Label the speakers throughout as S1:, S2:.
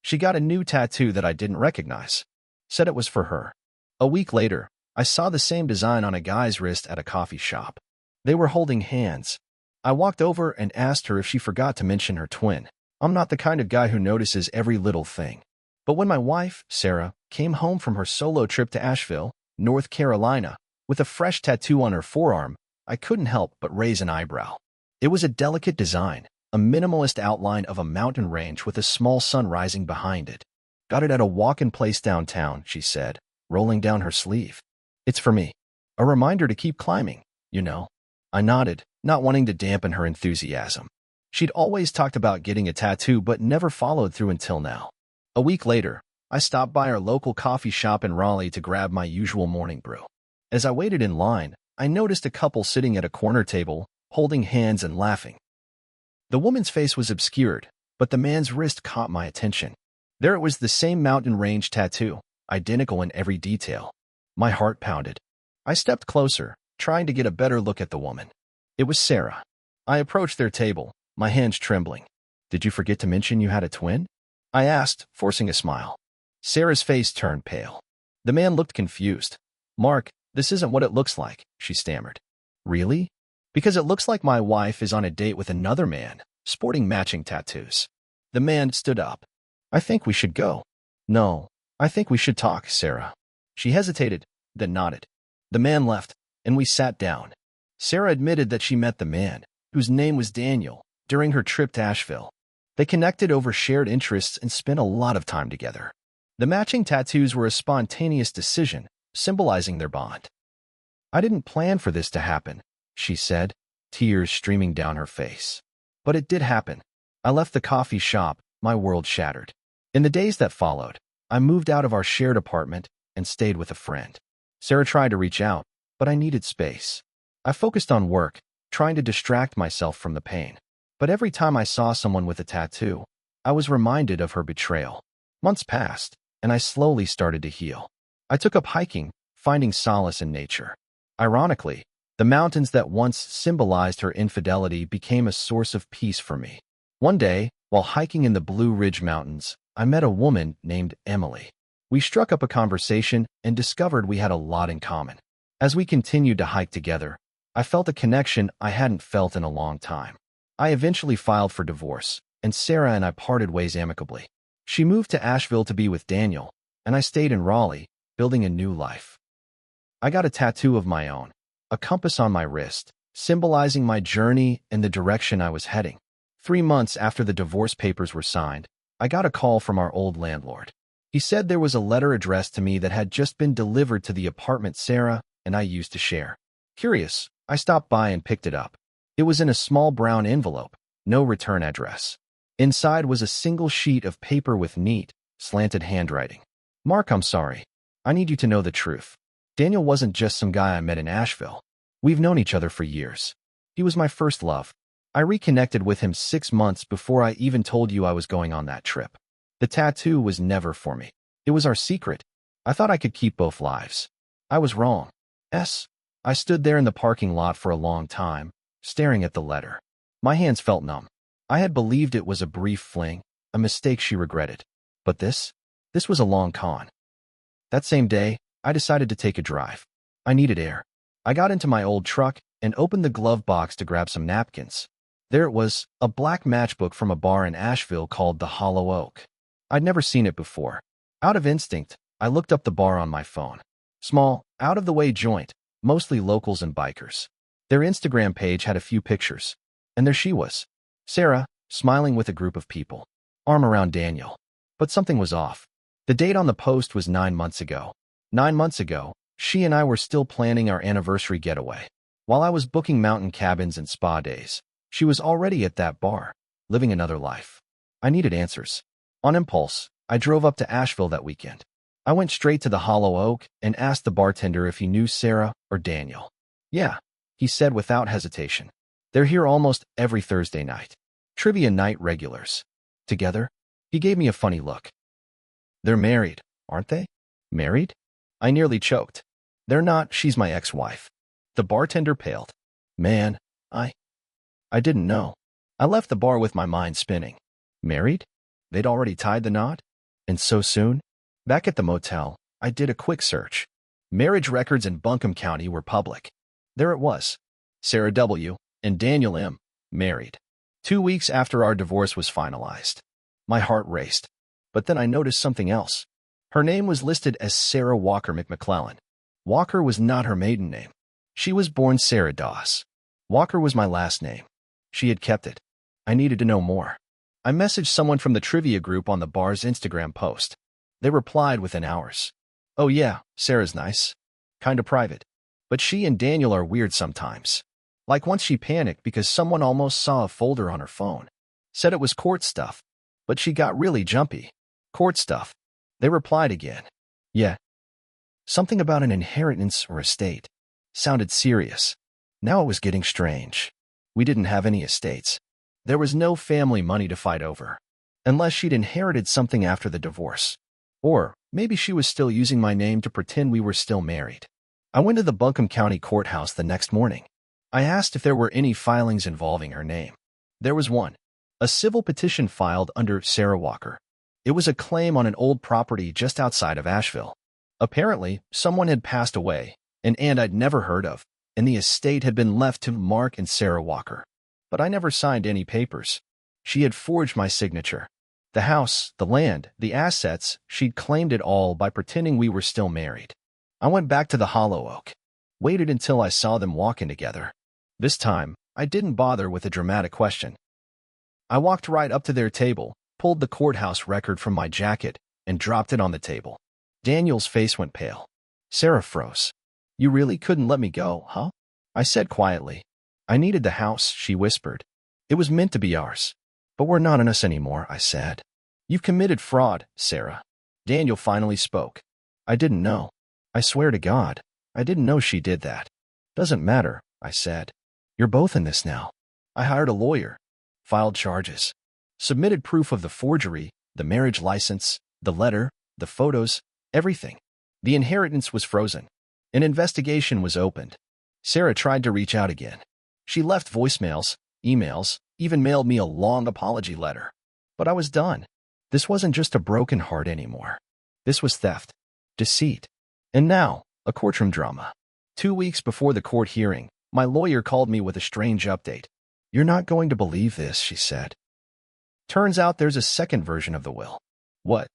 S1: She got a new tattoo that I didn't recognize. Said it was for her. A week later, I saw the same design on a guy's wrist at a coffee shop. They were holding hands. I walked over and asked her if she forgot to mention her twin. I'm not the kind of guy who notices every little thing. But when my wife, Sarah, came home from her solo trip to Asheville, North Carolina, with a fresh tattoo on her forearm, I couldn't help but raise an eyebrow. It was a delicate design, a minimalist outline of a mountain range with a small sun rising behind it. Got it at a walk-in place downtown, she said, rolling down her sleeve. It's for me. A reminder to keep climbing, you know. I nodded, not wanting to dampen her enthusiasm. She'd always talked about getting a tattoo but never followed through until now. A week later, I stopped by our local coffee shop in Raleigh to grab my usual morning brew. As I waited in line, I noticed a couple sitting at a corner table, holding hands and laughing. The woman's face was obscured, but the man's wrist caught my attention. There it was, the same mountain range tattoo, identical in every detail. My heart pounded. I stepped closer, trying to get a better look at the woman. It was Sarah. I approached their table, my hands trembling. Did you forget to mention you had a twin? I asked, forcing a smile. Sarah's face turned pale. The man looked confused. Mark, this isn't what it looks like, she stammered. Really? Because it looks like my wife is on a date with another man, sporting matching tattoos. The man stood up. I think we should go. No, I think we should talk, Sarah. She hesitated, then nodded. The man left, and we sat down. Sarah admitted that she met the man, whose name was Daniel, during her trip to Asheville. They connected over shared interests and spent a lot of time together. The matching tattoos were a spontaneous decision, symbolizing their bond. I didn't plan for this to happen, she said, tears streaming down her face. But it did happen. I left the coffee shop, my world shattered. In the days that followed, I moved out of our shared apartment and stayed with a friend. Sarah tried to reach out, but I needed space. I focused on work, trying to distract myself from the pain. But every time I saw someone with a tattoo, I was reminded of her betrayal. Months passed, and I slowly started to heal. I took up hiking, finding solace in nature. Ironically, the mountains that once symbolized her infidelity became a source of peace for me. One day, while hiking in the Blue Ridge Mountains, I met a woman named Emily. We struck up a conversation and discovered we had a lot in common. As we continued to hike together, I felt a connection I hadn't felt in a long time. I eventually filed for divorce, and Sarah and I parted ways amicably. She moved to Asheville to be with Daniel, and I stayed in Raleigh, building a new life. I got a tattoo of my own, a compass on my wrist, symbolizing my journey and the direction I was heading. 3 months after the divorce papers were signed, I got a call from our old landlord. He said there was a letter addressed to me that had just been delivered to the apartment Sarah and I used to share. Curious, I stopped by and picked it up. It was in a small brown envelope, no return address. Inside was a single sheet of paper with neat, slanted handwriting. Mark, I'm sorry. I need you to know the truth. Daniel wasn't just some guy I met in Asheville. We've known each other for years. He was my first love. I reconnected with him 6 months before I even told you I was going on that trip. The tattoo was never for me. It was our secret. I thought I could keep both lives. I was wrong. I stood there in the parking lot for a long time, staring at the letter. My hands felt numb. I had believed it was a brief fling, a mistake she regretted. But this was a long con. That same day, I decided to take a drive. I needed air. I got into my old truck and opened the glove box to grab some napkins. There it was, a black matchbook from a bar in Asheville called the Hollow Oak. I'd never seen it before. Out of instinct, I looked up the bar on my phone. Small, out-of-the-way joint, mostly locals and bikers. Their Instagram page had a few pictures. And there she was, Sarah, smiling with a group of people, arm around Daniel. But something was off. The date on the post was 9 months ago. 9 months ago, she and I were still planning our anniversary getaway. While I was booking mountain cabins and spa days, she was already at that bar, living another life. I needed answers. On impulse, I drove up to Asheville that weekend. I went straight to the Hollow Oak and asked the bartender if he knew Sarah or Daniel. Yeah, he said without hesitation. They're here almost every Thursday night. Trivia night regulars. Together? He gave me a funny look. They're married, aren't they? Married? I nearly choked. They're not, she's my ex-wife. The bartender paled. Man, I didn't know. I left the bar with my mind spinning. Married? They'd already tied the knot? And so soon? Back at the motel, I did a quick search. Marriage records in Buncombe County were public. There it was. Sarah W. and Daniel M. married. 2 weeks after our divorce was finalized. My heart raced. But then I noticed something else. Her name was listed as Sarah Walker McMcClellan. Walker was not her maiden name. She was born Sarah Dawes. Walker was my last name. She had kept it. I needed to know more. I messaged someone from the trivia group on the bar's Instagram post. They replied within hours. Oh yeah, Sarah's nice. Kinda private. But she and Daniel are weird sometimes. Like once she panicked because someone almost saw a folder on her phone. Said it was court stuff. But she got really jumpy. Court stuff. They replied again. Yeah. Something about an inheritance or estate. Sounded serious. Now it was getting strange. We didn't have any estates. There was no family money to fight over. Unless she'd inherited something after the divorce. Or maybe she was still using my name to pretend we were still married. I went to the Buncombe County Courthouse the next morning. I asked if there were any filings involving her name. There was one. A civil petition filed under Sarah Walker. It was a claim on an old property just outside of Asheville. Apparently, someone had passed away, an aunt I'd never heard of, and the estate had been left to Mark and Sarah Walker. But I never signed any papers. She had forged my signature. The house, the land, the assets, she'd claimed it all by pretending we were still married. I went back to the Hollow Oak. Waited until I saw them walking together. This time, I didn't bother with a dramatic question. I walked right up to their table, pulled the courthouse record from my jacket, and dropped it on the table. Daniel's face went pale. Sarah froze. You really couldn't let me go, huh? I said quietly. I needed the house, she whispered. It was meant to be ours. But we're not in us anymore, I said. You've committed fraud, Sarah. Daniel finally spoke. I didn't know. I swear to God, I didn't know she did that. Doesn't matter, I said. You're both in this now. I hired a lawyer. Filed charges. Submitted proof of the forgery, the marriage license, the letter, the photos, everything. The inheritance was frozen. An investigation was opened. Sarah tried to reach out again. She left voicemails, emails, even mailed me a long apology letter. But I was done. This wasn't just a broken heart anymore. This was theft, deceit, and now, a courtroom drama. 2 weeks before the court hearing, my lawyer called me with a strange update. You're not going to believe this, she said. Turns out there's a second version of the will. What?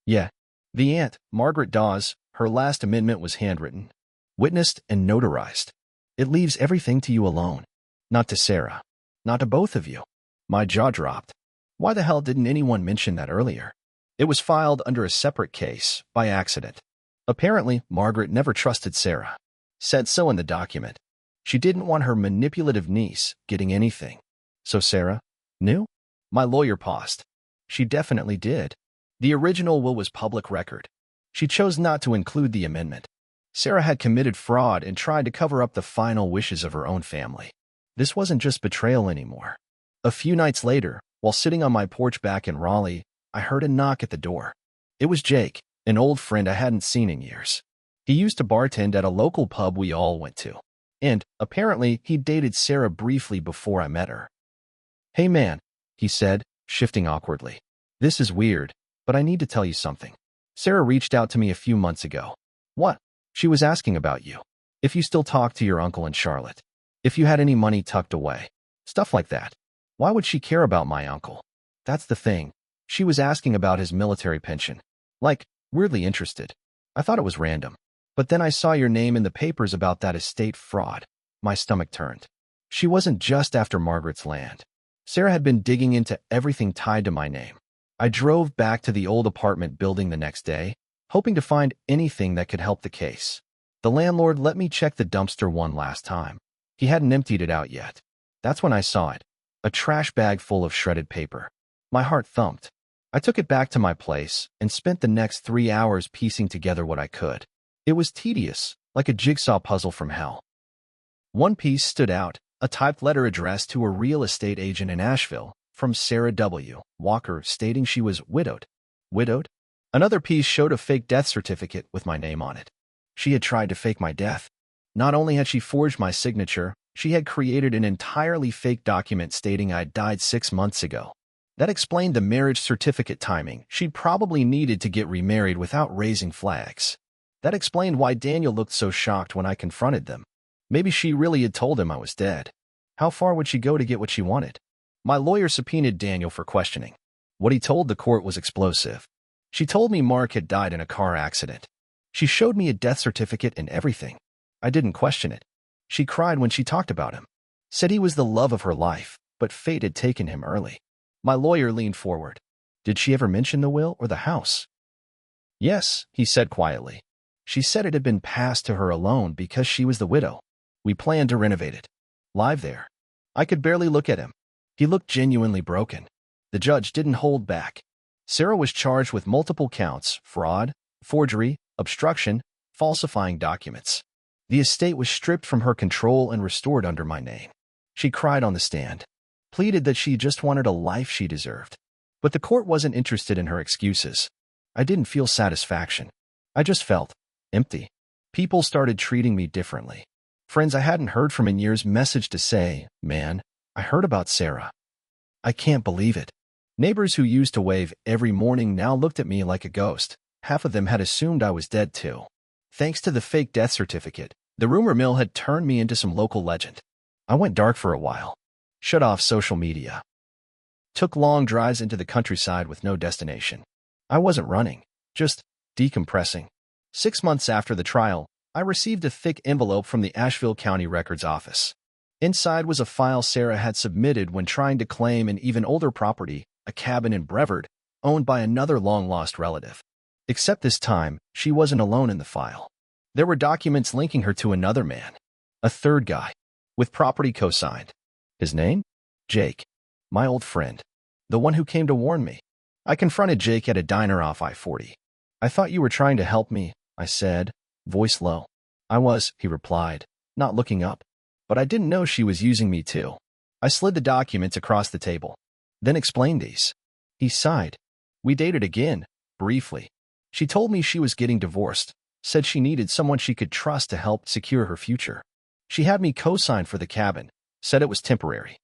S1: Yeah. The aunt, Margaret Dawes, her last amendment was handwritten, witnessed, and notarized. It leaves everything to you alone. Not to Sarah. Not to both of you. My jaw dropped. Why the hell didn't anyone mention that earlier? It was filed under a separate case, by accident. Apparently, Margaret never trusted Sarah. Said so in the document. She didn't want her manipulative niece getting anything. So Sarah knew? My lawyer paused. She definitely did. The original will was public record. She chose not to include the amendment. Sarah had committed fraud and tried to cover up the final wishes of her own family. This wasn't just betrayal anymore. A few nights later, while sitting on my porch back in Raleigh, I heard a knock at the door. It was Jake, an old friend I hadn't seen in years. He used to bartend at a local pub we all went to. And, apparently, he dated Sarah briefly before I met her. Hey man, he said, shifting awkwardly. This is weird, but I need to tell you something. Sarah reached out to me a few months ago. What? She was asking about you. If you still talk to your uncle in Charlotte. If you had any money tucked away. Stuff like that. Why would she care about my uncle? That's the thing. She was asking about his military pension. Like, weirdly interested. I thought it was random. But then I saw your name in the papers about that estate fraud. My stomach turned. She wasn't just after Margaret's land. Sarah had been digging into everything tied to my name. I drove back to the old apartment building the next day, hoping to find anything that could help the case. The landlord let me check the dumpster one last time. He hadn't emptied it out yet. That's when I saw it. A trash bag full of shredded paper. My heart thumped. I took it back to my place and spent the next 3 hours piecing together what I could. It was tedious, like a jigsaw puzzle from hell. One piece stood out, a typed letter addressed to a real estate agent in Asheville from Sarah W. Walker stating she was widowed. Widowed? Another piece showed a fake death certificate with my name on it. She had tried to fake my death. Not only had she forged my signature, she had created an entirely fake document stating I'd died 6 months ago. That explained the marriage certificate timing. She'd probably needed to get remarried without raising flags. That explained why Daniel looked so shocked when I confronted them. Maybe she really had told him I was dead. How far would she go to get what she wanted? My lawyer subpoenaed Daniel for questioning. What he told the court was explosive. She told me Mark had died in a car accident. She showed me a death certificate and everything. I didn't question it. She cried when she talked about him. Said he was the love of her life, but fate had taken him early. My lawyer leaned forward. Did she ever mention the will or the house? Yes, he said quietly. She said it had been passed to her alone because she was the widow. We planned to renovate it. Live there. I could barely look at him. He looked genuinely broken. The judge didn't hold back. Sarah was charged with multiple counts: fraud, forgery, obstruction, falsifying documents. The estate was stripped from her control and restored under my name. She cried on the stand, pleaded that she just wanted a life she deserved. But the court wasn't interested in her excuses. I didn't feel satisfaction. I just felt empty. People started treating me differently. Friends I hadn't heard from in years messaged to say, "Man, I heard about Sarah. I can't believe it." Neighbors who used to wave every morning now looked at me like a ghost. Half of them had assumed I was dead too. Thanks to the fake death certificate, the rumor mill had turned me into some local legend. I went dark for a while. Shut off social media. Took long drives into the countryside with no destination. I wasn't running, just decompressing. 6 months after the trial, I received a thick envelope from the Asheville County Records Office. Inside was a file Sarah had submitted when trying to claim an even older property, a cabin in Brevard, owned by another long-lost relative. Except this time, she wasn't alone in the file. There were documents linking her to another man, a third guy, with property co-signed. His name? Jake, my old friend, the one who came to warn me. I confronted Jake at a diner off I-40. "I thought you were trying to help me," I said, voice low. "I was," he replied, not looking up. But I didn't know she was using me too. I slid the documents across the table, then explained these. He sighed. We dated again, briefly. She told me she was getting divorced, said she needed someone she could trust to help secure her future. She had me co-sign for the cabin, said it was temporary.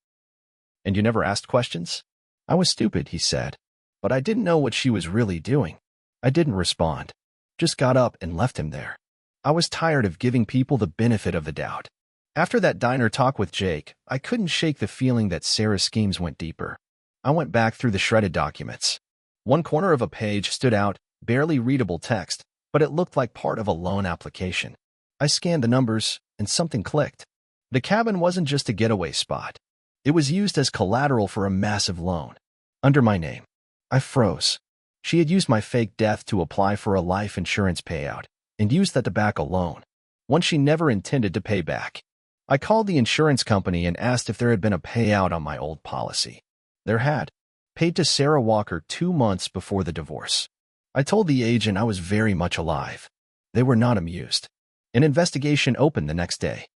S1: "And you never asked questions?" "I was stupid," he said, "but I didn't know what she was really doing." I didn't respond, just got up and left him there. I was tired of giving people the benefit of the doubt. After that diner talk with Jake, I couldn't shake the feeling that Sarah's schemes went deeper. I went back through the shredded documents. One corner of a page stood out, barely readable text, but it looked like part of a loan application. I scanned the numbers, and something clicked. The cabin wasn't just a getaway spot. It was used as collateral for a massive loan, under my name. I froze. She had used my fake death to apply for a life insurance payout, and used that to back a loan, one she never intended to pay back. I called the insurance company and asked if there had been a payout on my old policy. There had. Paid to Sarah Walker 2 months before the divorce. I told the agent I was very much alive. They were not amused. An investigation opened the next day.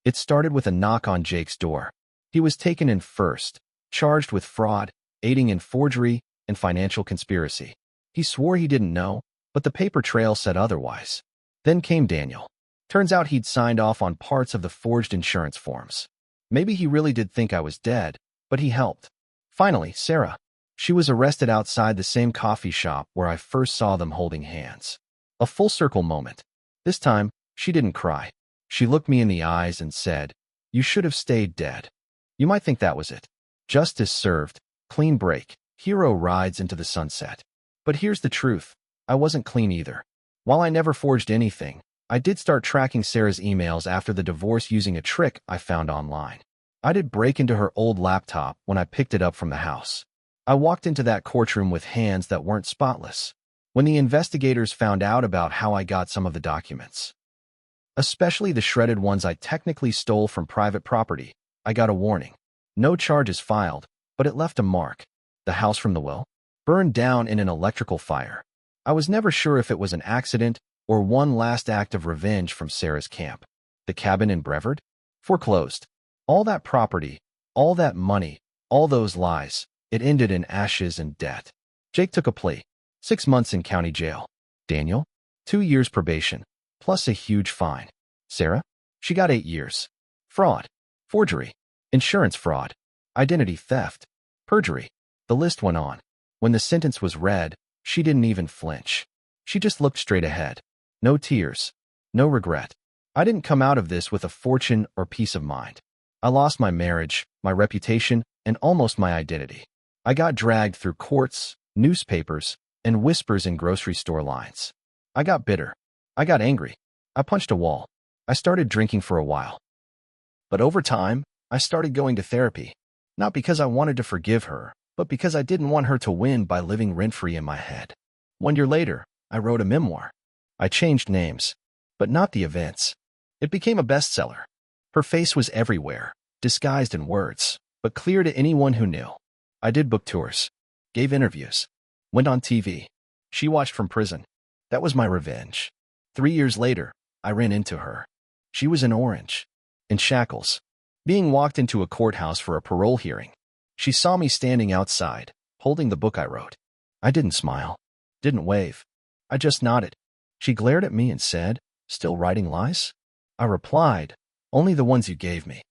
S1: It started with a knock on Jake's door. He was taken in first, charged with fraud, aiding in forgery, and financial conspiracy. He swore he didn't know, but the paper trail said otherwise. Then came Daniel. Turns out he'd signed off on parts of the forged insurance forms. Maybe he really did think I was dead, but he helped. Finally, Sarah. She was arrested outside the same coffee shop where I first saw them holding hands. A full circle moment. This time, she didn't cry. She looked me in the eyes and said, "You should have stayed dead." You might think that was it. Justice served. Clean break. Hero rides into the sunset. But here's the truth. I wasn't clean either. While I never forged anything, I did start tracking Sarah's emails after the divorce using a trick I found online. I did break into her old laptop when I picked it up from the house. I walked into that courtroom with hands that weren't spotless. When the investigators found out about how I got some of the documents, especially the shredded ones I technically stole from private property, I got a warning. No charges filed, but it left a mark. The house from the will burned down in an electrical fire. I was never sure if it was an accident or one last act of revenge from Sarah's camp. The cabin in Brevard? Foreclosed. All that property, all that money, all those lies, it ended in ashes and debt. Jake took a plea. 6 months in county jail. Daniel? 2 years probation, plus a huge fine. Sarah? She got 8 years. Fraud. Forgery. Insurance fraud. Identity theft. Perjury. The list went on. When the sentence was read, she didn't even flinch. She just looked straight ahead. No tears. No regret. I didn't come out of this with a fortune or peace of mind. I lost my marriage, my reputation, and almost my identity. I got dragged through courts, newspapers, and whispers in grocery store lines. I got bitter. I got angry. I punched a wall. I started drinking for a while. But over time, I started going to therapy. Not because I wanted to forgive her, but because I didn't want her to win by living rent-free in my head. 1 year later, I wrote a memoir. I changed names, but not the events. It became a bestseller. Her face was everywhere, disguised in words, but clear to anyone who knew. I did book tours, gave interviews, went on TV. She watched from prison. That was my revenge. 3 years later, I ran into her. She was in orange, in shackles, being walked into a courthouse for a parole hearing. She saw me standing outside, holding the book I wrote. I didn't smile, didn't wave. I just nodded. She glared at me and said, "Still writing lies?" I replied, "Only the ones you gave me."